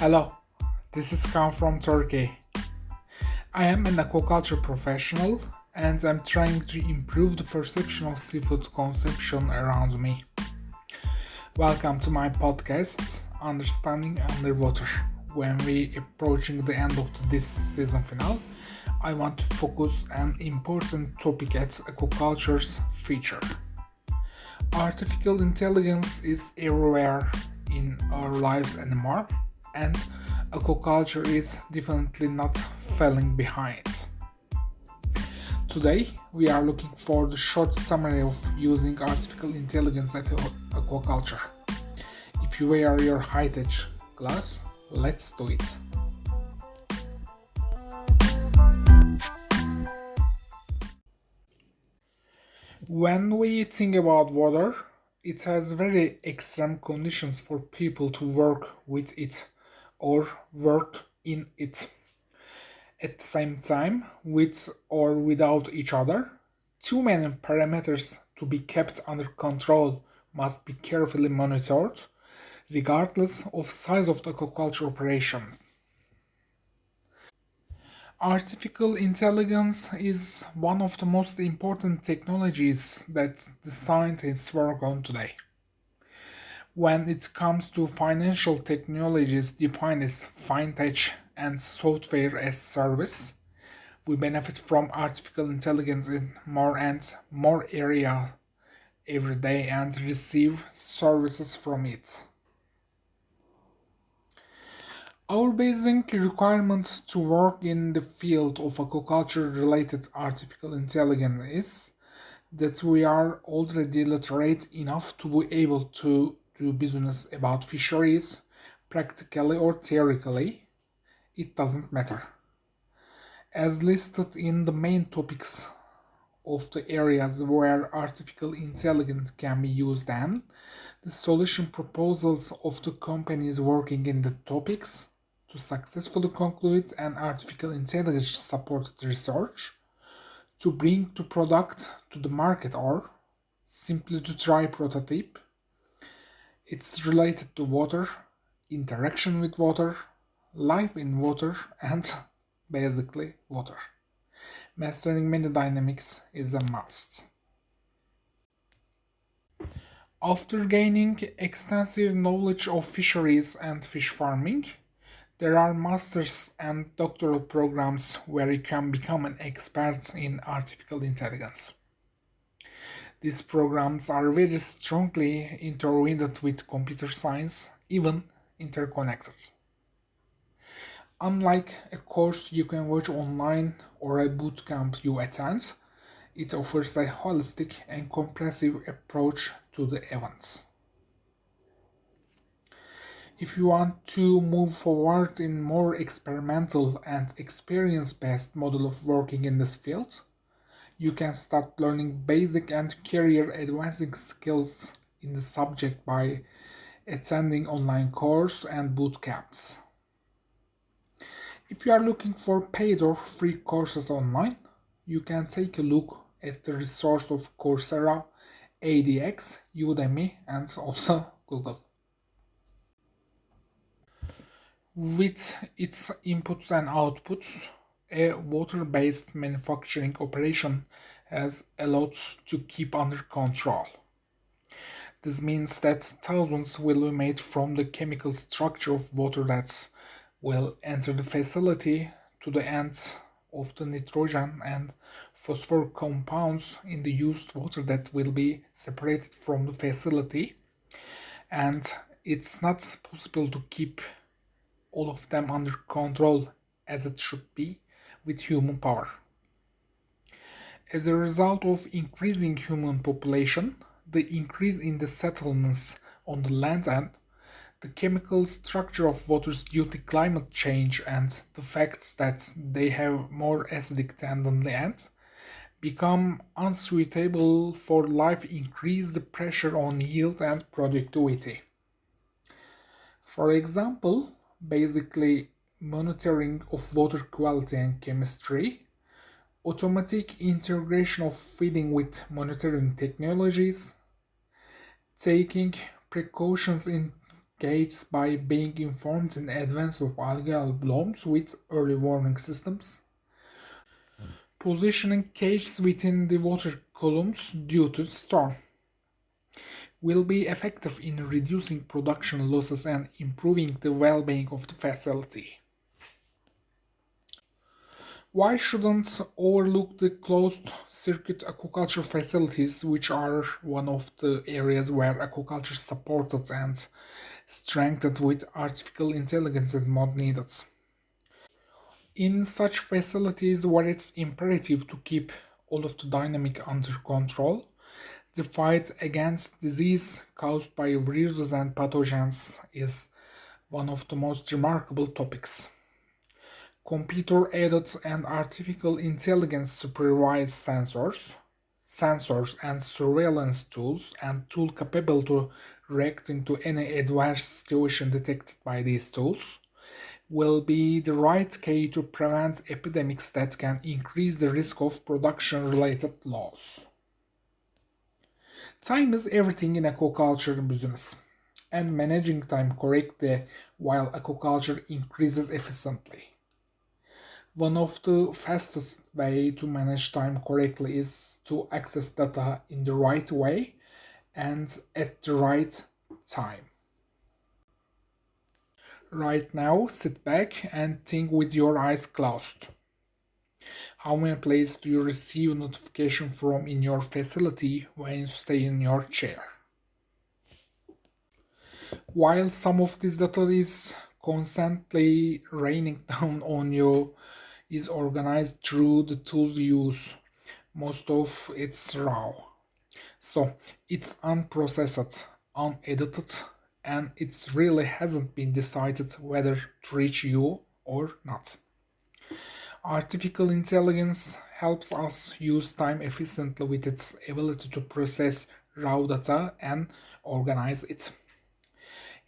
Hello, this is Kaan from Turkey. I am an aquaculture professional and I'm trying to improve the perception of seafood consumption around me. Welcome to my podcast, Understanding Underwater. When we approaching the end of this season finale, I want to focus an important topic at aquaculture's future. Artificial intelligence is everywhere in our lives anymore, and aquaculture is definitely not falling behind. Today, we are looking for the short summary of using artificial intelligence at aquaculture. If you wear your high-tech glass, let's do it. When we think about water, it has very extreme conditions for people to work with it or work in it. At the same time, with or without each other, too many parameters to be kept under control must be carefully monitored, regardless of size of the aquaculture operation. Artificial intelligence is one of the most important technologies that the scientists work on today. When it comes to financial technologies defined as fintech and software as service, we benefit from artificial intelligence in more and more areas every day and receive services from it. Our basic requirement to work in the field of aquaculture related artificial intelligence is that we are already literate enough to be able to do business about fisheries, practically or theoretically, it doesn't matter. As listed in the main topics of the areas where artificial intelligence can be used and the solution proposals of the companies working in the topics to successfully conclude an artificial intelligence supported research, to bring the product to the market or simply to try prototype. It's related to water, interaction with water, life in water, and basically water. Mastering many dynamics is a must. After gaining extensive knowledge of fisheries and fish farming, there are master's and doctoral programs where you can become an expert in artificial intelligence. These programs are very strongly intertwined with computer science, even interconnected. Unlike a course you can watch online or a bootcamp you attend, it offers a holistic and comprehensive approach to the events. If you want to move forward in more experimental and experience-based model of working in this field, you can start learning basic and career advancing skills in the subject by attending online course and boot camps. If you are looking for paid or free courses online, you can take a look at the resource of Coursera, ADX, Udemy, and also Google. With its inputs and outputs, a water-based manufacturing operation has a lot to keep under control. This means that thousands will be made from the chemical structure of water that will enter the facility to the end of the nitrogen and phosphor compounds in the used water that will be separated from the facility, and it's not possible to keep all of them under control as it should be with human power. As a result of increasing human population, the increase in the settlements on the land and the chemical structure of waters due to climate change and the fact that they have more acidic than the land become unsuitable for life increase the pressure on yield and productivity. For example, basically monitoring of water quality and chemistry, automatic integration of feeding with monitoring technologies, taking precautions in cages by being informed in advance of algal blooms with early warning systems. Positioning cages within the water columns due to storm will be effective in reducing production losses and improving the well-being of the facility. Why shouldn't overlook the closed-circuit aquaculture facilities, which are one of the areas where aquaculture is supported and strengthened with artificial intelligence is more needed. In such facilities where it's imperative to keep all of the dynamic under control, the fight against disease caused by viruses and pathogens is one of the most remarkable topics. Computer-aided and artificial intelligence supervised sensors and surveillance tools and tools capable to reacting to any adverse situation detected by these tools will be the right key to prevent epidemics that can increase the risk of production-related loss. Time is everything in aquaculture business, and managing time correctly while aquaculture increases efficiently. One of the fastest way to manage time correctly is to access data in the right way and at the right time. Right now, sit back and think with your eyes closed. How many places do you receive notification from in your facility when you stay in your chair? While some of this data is constantly raining down on you, is organized through the tools you use. Most of it's raw. So it's unprocessed, unedited, and it really hasn't been decided whether to reach you or not. Artificial intelligence helps us use time efficiently with its ability to process raw data and organize it.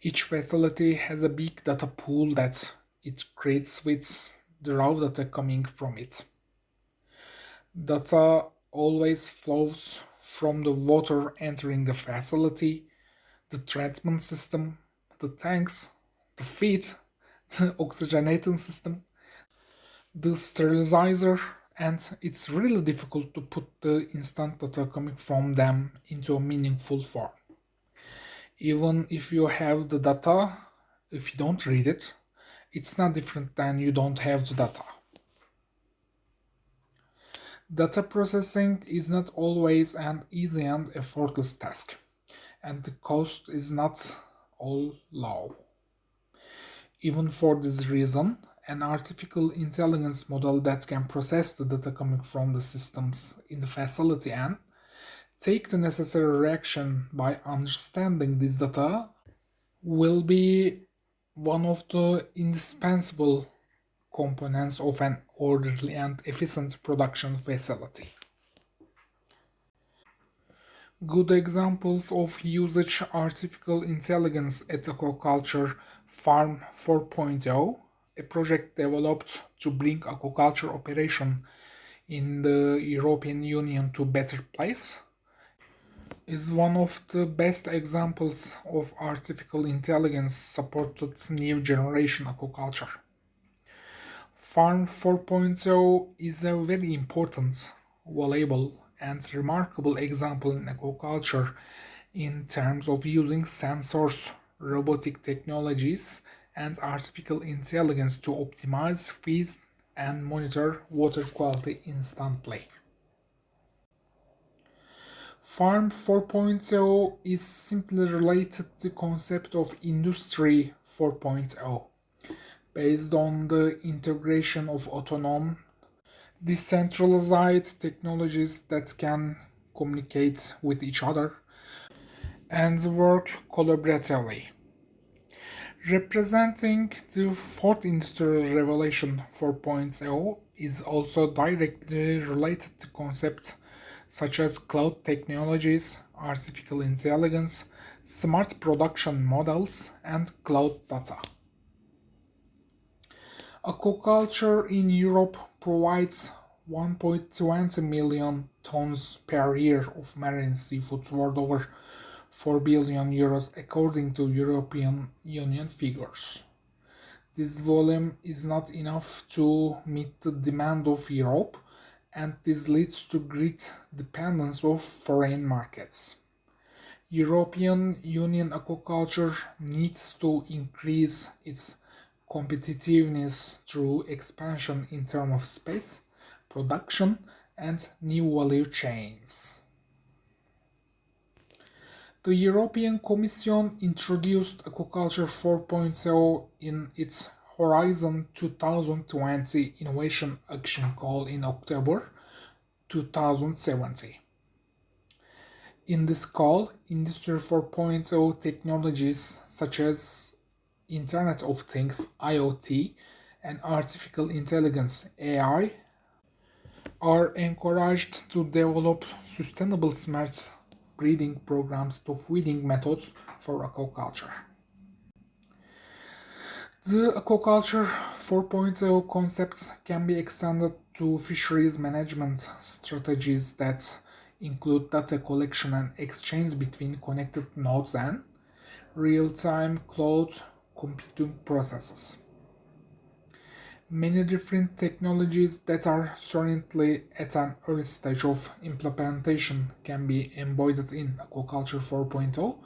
Each facility has a big data pool that it creates with the raw data coming from it. Data always flows from the water entering the facility, the treatment system, the tanks, the feed, the oxygenating system, the sterilizer, and it's really difficult to put the instant data coming from them into a meaningful form. Even if you have the data, if you don't read it, it's not different than you don't have the data. Data processing is not always an easy and effortless task, and the cost is not all low. Even for this reason, an artificial intelligence model that can process the data coming from the systems in the facility and take the necessary reaction by understanding this data will be one of the indispensable components of an orderly and efficient production facility. Good examples of usage artificial intelligence at aquaculture Farm 4.0, a project developed to bring aquaculture operation in the European Union to a better place, is one of the best examples of artificial intelligence supported new generation aquaculture. Farm 4.0 is a very important, valuable, and remarkable example in aquaculture in terms of using sensors, robotic technologies, and artificial intelligence to optimize feed and monitor water quality instantly. Farm 4.0 is simply related to the concept of Industry 4.0, based on the integration of autonomous, decentralized technologies that can communicate with each other and work collaboratively. Representing the fourth industrial revolution 4.0 is also directly related to concepts such as cloud technologies, artificial intelligence, smart production models, and cloud data. Aquaculture in Europe provides 1.20 million tons per year of marine seafood worth over 4 billion euros according to European Union figures. This volume is not enough to meet the demand of Europe, and this leads to great dependence of foreign markets. European Union aquaculture needs to increase its competitiveness through expansion in terms of space, production, and new value chains. The European Commission introduced Aquaculture 4.0 in its Horizon 2020 Innovation Action Call in October 2017. In this call, Industry 4.0 technologies such as Internet of Things (IoT) and artificial intelligence (AI) are encouraged to develop sustainable smart breeding programs to feeding methods for aquaculture. The aquaculture 4.0 concepts can be extended to fisheries management strategies that include data collection and exchange between connected nodes and real-time cloud computing processes. Many different technologies that are currently at an early stage of implementation can be embodied in Aquaculture 4.0,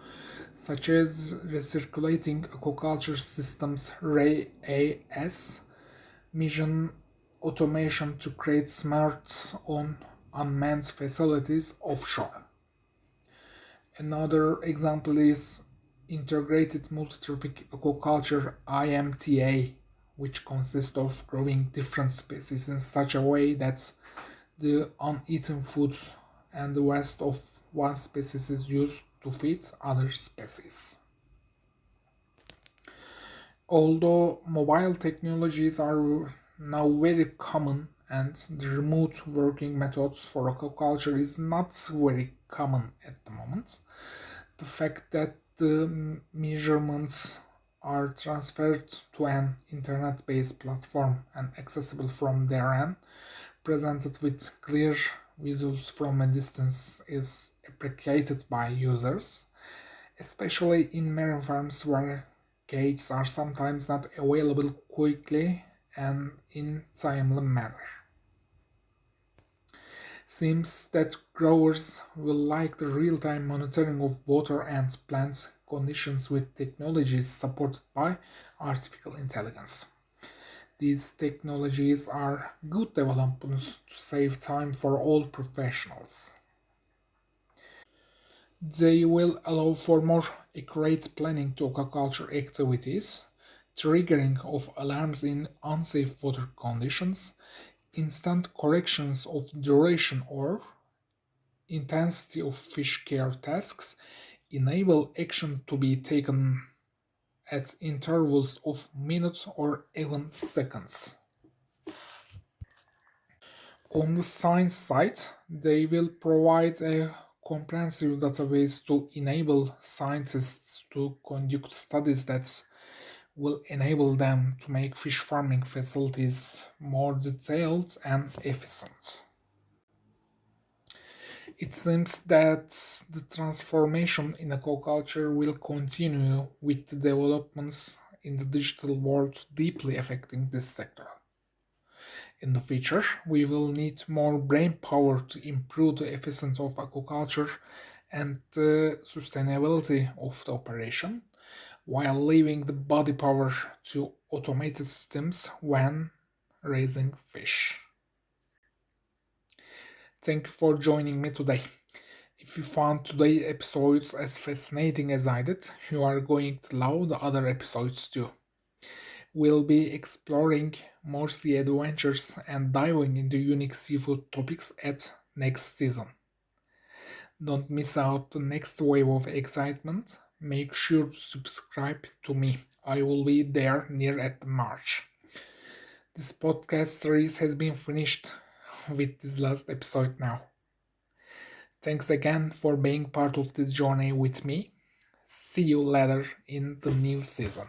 such as recirculating aquaculture systems RAS, mission automation to create smart on unmanned facilities offshore. Another example is integrated multi-trophic aquaculture IMTA, which consists of growing different species in such a way that the uneaten food and the waste of one species is used to feed other species. Although mobile technologies are now very common and the remote working methods for aquaculture is not very common at the moment, the fact that the measurements are transferred to an internet-based platform and accessible from therein, presented with clear visuals from a distance, is appreciated by users, especially in marine farms where cages are sometimes not available quickly and in timely manner. Seems that growers will like the real-time monitoring of water and plant conditions with technologies supported by artificial intelligence. These technologies are good developments to save time for all professionals. They will allow for more accurate planning to aquaculture activities, triggering of alarms in unsafe water conditions, instant corrections of duration or intensity of fish care tasks, enable action to be taken at intervals of minutes or even seconds. On the science side, they will provide a comprehensive database to enable scientists to conduct studies that will enable them to make fish farming facilities more detailed and efficient. It seems that the transformation in aquaculture will continue with the developments in the digital world deeply affecting this sector. In the future, we will need more brain power to improve the efficiency of aquaculture and the sustainability of the operation, while leaving the body power to automated systems when raising fish. Thank you for joining me today. If you found today's episodes as fascinating as I did, you are going to love the other episodes too. We'll be exploring more sea adventures and diving into unique seafood topics at next season. Don't miss out the next wave of excitement. Make sure to subscribe to me. I will be there near at March. This podcast series has been finished with this last episode now. Thanks again for being part of this journey with me. See you later in the new season.